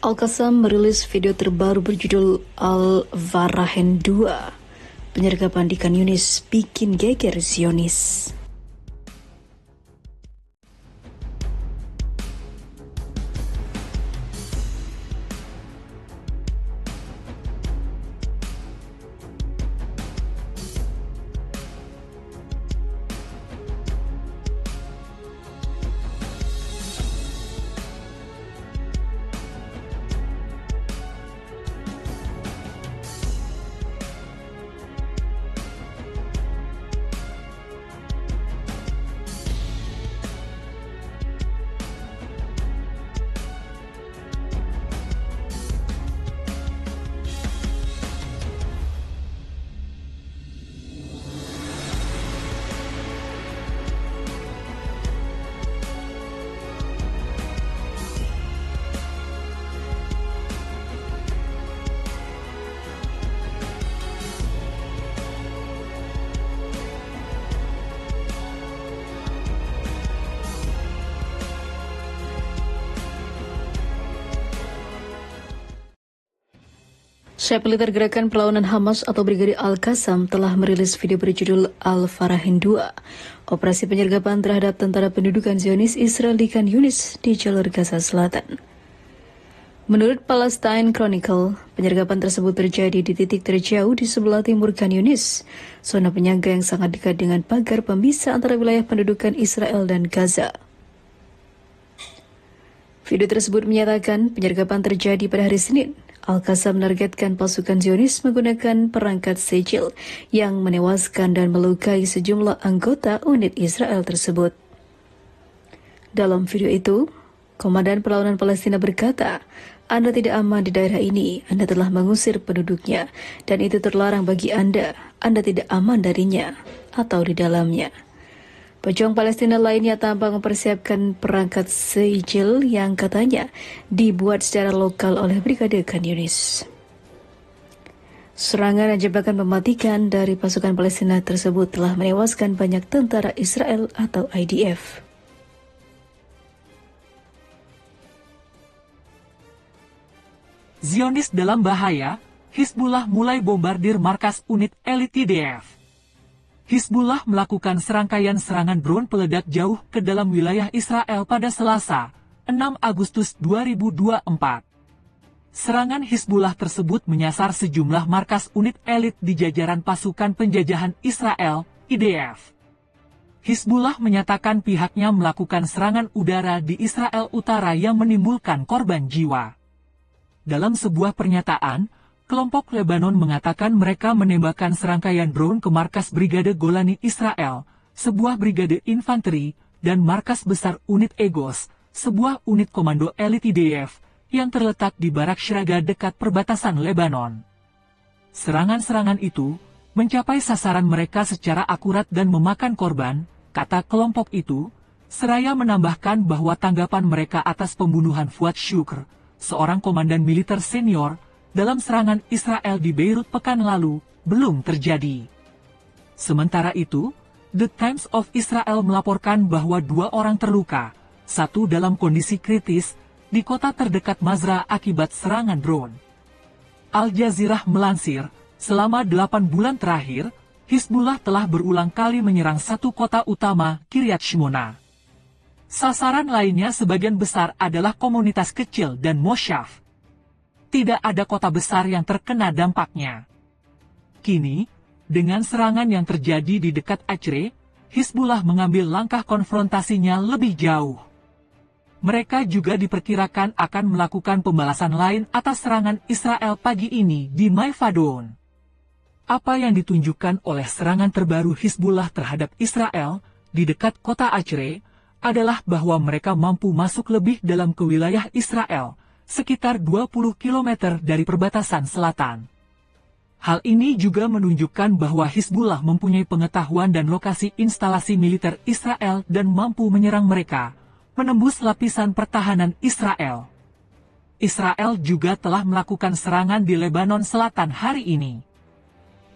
Al-Qassam merilis video terbaru berjudul Al-Farahin 2. Penyergapan di Khan Yunis bikin geger Zionis. Syekh Militer Gerakan Perlawanan Hamas atau Brigadir Al-Qassam telah merilis video berjudul Al-Farahin 2, operasi penyergapan terhadap tentara pendudukan Zionis Israel di Khan Yunis di jalur Gaza Selatan. Menurut Palestine Chronicle, penyergapan tersebut terjadi di titik terjauh di sebelah timur Khan Yunis, zona penyangga yang sangat dekat dengan pagar pemisah antara wilayah pendudukan Israel dan Gaza. Video tersebut menyatakan penyergapan terjadi pada hari Senin. Al-Qassam menargetkan pasukan Zionis menggunakan perangkat Sejil yang menewaskan dan melukai sejumlah anggota unit Israel tersebut. Dalam video itu, Komandan Perlawanan Palestina berkata, "Anda tidak aman di daerah ini, Anda telah mengusir penduduknya, dan itu terlarang bagi Anda tidak aman darinya atau di dalamnya." Pejuang Palestina lainnya tampak mempersiapkan perangkat Sejil yang katanya dibuat secara lokal oleh Brigade Khan Yunis. Serangan dan jebakan mematikan dari pasukan Palestina tersebut telah menewaskan banyak tentara Israel atau IDF. Zionis dalam bahaya, Hizbullah mulai bombardir markas unit elit IDF. Hizbullah melakukan serangkaian serangan drone peledak jauh ke dalam wilayah Israel pada Selasa, 6 Agustus 2024. Serangan Hizbullah tersebut menyasar sejumlah markas unit elit di jajaran pasukan penjajahan Israel, IDF. Hizbullah menyatakan pihaknya melakukan serangan udara di Israel Utara yang menimbulkan korban jiwa. Dalam sebuah pernyataan, kelompok Lebanon mengatakan mereka menembakkan serangkaian drone ke markas Brigade Golani Israel, sebuah brigade infanteri, dan markas besar unit Egos, sebuah unit komando elit IDF, yang terletak di Barak Shraga dekat perbatasan Lebanon. Serangan-serangan itu mencapai sasaran mereka secara akurat dan memakan korban, kata kelompok itu, seraya menambahkan bahwa tanggapan mereka atas pembunuhan Fuad Shukr, seorang komandan militer senior, dalam serangan Israel di Beirut pekan lalu, belum terjadi. Sementara itu, The Times of Israel melaporkan bahwa 2 orang terluka, 1 dalam kondisi kritis, di kota terdekat Mazra akibat serangan drone. Al Jazeera melansir, selama 8 bulan terakhir, Hizbullah telah berulang kali menyerang 1 kota utama, Kiryat Shmona. Sasaran lainnya sebagian besar adalah komunitas kecil dan mosyaf. Tidak ada kota besar yang terkena dampaknya. Kini, dengan serangan yang terjadi di dekat Acre, Hizbullah mengambil langkah konfrontasinya lebih jauh. Mereka juga diperkirakan akan melakukan pembalasan lain atas serangan Israel pagi ini di Maifadon. Apa yang ditunjukkan oleh serangan terbaru Hizbullah terhadap Israel di dekat kota Acre adalah bahwa mereka mampu masuk lebih dalam ke wilayah Israel, sekitar 20 km dari perbatasan selatan. Hal ini juga menunjukkan bahwa Hizbullah mempunyai pengetahuan dan lokasi instalasi militer Israel dan mampu menyerang mereka, menembus lapisan pertahanan Israel. Israel juga telah melakukan serangan di Lebanon Selatan hari ini.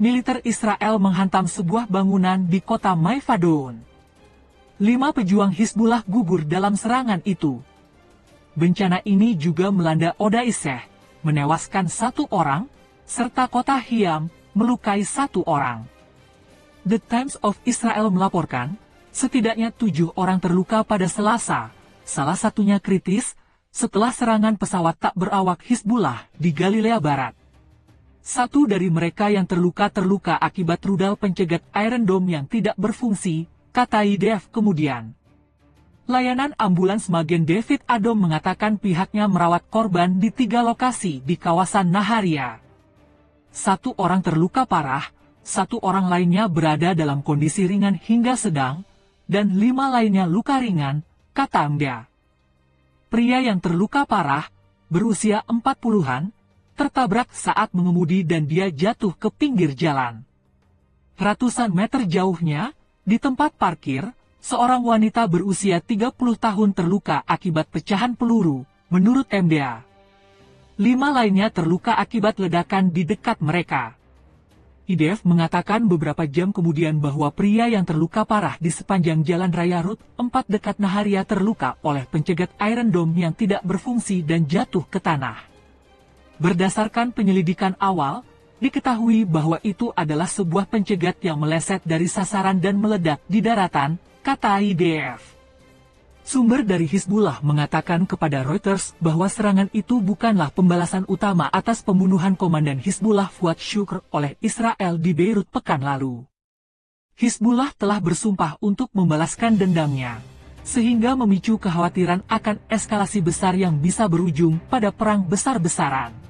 Militer Israel menghantam sebuah bangunan di kota Maifadon. 5 pejuang Hizbullah gugur dalam serangan itu. Bencana ini juga melanda Oda Iseh, menewaskan 1 orang, serta kota Hiam, melukai 1 orang. The Times of Israel melaporkan, setidaknya 7 orang terluka pada Selasa, salah satunya kritis, setelah serangan pesawat tak berawak Hizbullah di Galilea Barat. 1 dari mereka yang terluka akibat rudal pencegat Iron Dome yang tidak berfungsi, kata IDF kemudian. Layanan ambulans Magen David Adom mengatakan pihaknya merawat korban di 3 lokasi di kawasan Naharia. 1 orang terluka parah, 1 orang lainnya berada dalam kondisi ringan hingga sedang, dan 5 lainnya luka ringan, kata Amda. Pria yang terluka parah, berusia 40-an, tertabrak saat mengemudi dan dia jatuh ke pinggir jalan. Ratusan meter jauhnya, di tempat parkir, seorang wanita berusia 30 tahun terluka akibat pecahan peluru, menurut MDA. 5 lainnya terluka akibat ledakan di dekat mereka. IDF mengatakan beberapa jam kemudian bahwa pria yang terluka parah di sepanjang Jalan Raya Rut 4 dekat Naharia terluka oleh pencegat Iron Dome yang tidak berfungsi dan jatuh ke tanah. Berdasarkan penyelidikan awal, diketahui bahwa itu adalah sebuah pencegat yang meleset dari sasaran dan meledak di daratan, kata IDF. Sumber dari Hizbullah mengatakan kepada Reuters bahwa serangan itu bukanlah pembalasan utama atas pembunuhan Komandan Hizbullah Fuad Shukr oleh Israel di Beirut pekan lalu. Hizbullah telah bersumpah untuk membalaskan dendamnya, sehingga memicu kekhawatiran akan eskalasi besar yang bisa berujung pada perang besar-besaran.